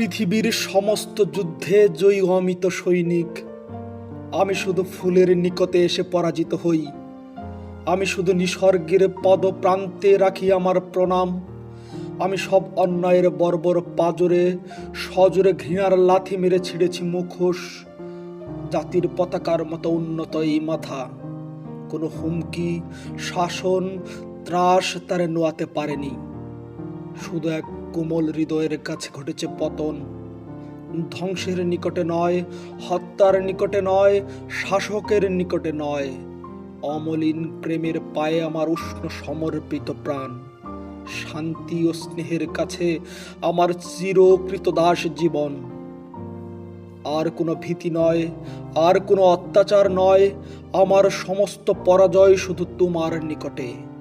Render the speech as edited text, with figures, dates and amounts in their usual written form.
পৃথিবীর সমস্ত যুদ্ধে জয়ী অমিত সৈনিক। আমি শুধু ফুলের নিকটে এসে পরাজিত হই। আমি শুধু নিসর্গের পদপ্রান্তে রাখি আমার প্রণাম। আমি সব অন্যায়ের বর্বর পাজরে সজোরে ঘৃণার লাথি মেরে ছিঁড়েছি মুখোশ। জাতির পতাকার মতো উন্নত এই মাথা, কোনো হুমকি, শাসন, ত্রাস তারে নোয়াতে পারেনি। শুধু এক কোমল হৃদয়ের কাছে ঘটেছে পতন। ধ্বংসের নিকটে নয়, হত্যার নিকটে নয়, শাসকের নিকটে নয়, অমলিন প্রেমের পায়ে আমার উষ্ণ সমর্পিত প্রাণ। শান্তি ও স্নেহের কাছে আমার চিরকৃতদাস জীবন। আর কোনো ভীতি নয়, আর কোনো অত্যাচার নয়, আমার সমস্ত পরাজয় শুধু তোমার নিকটে।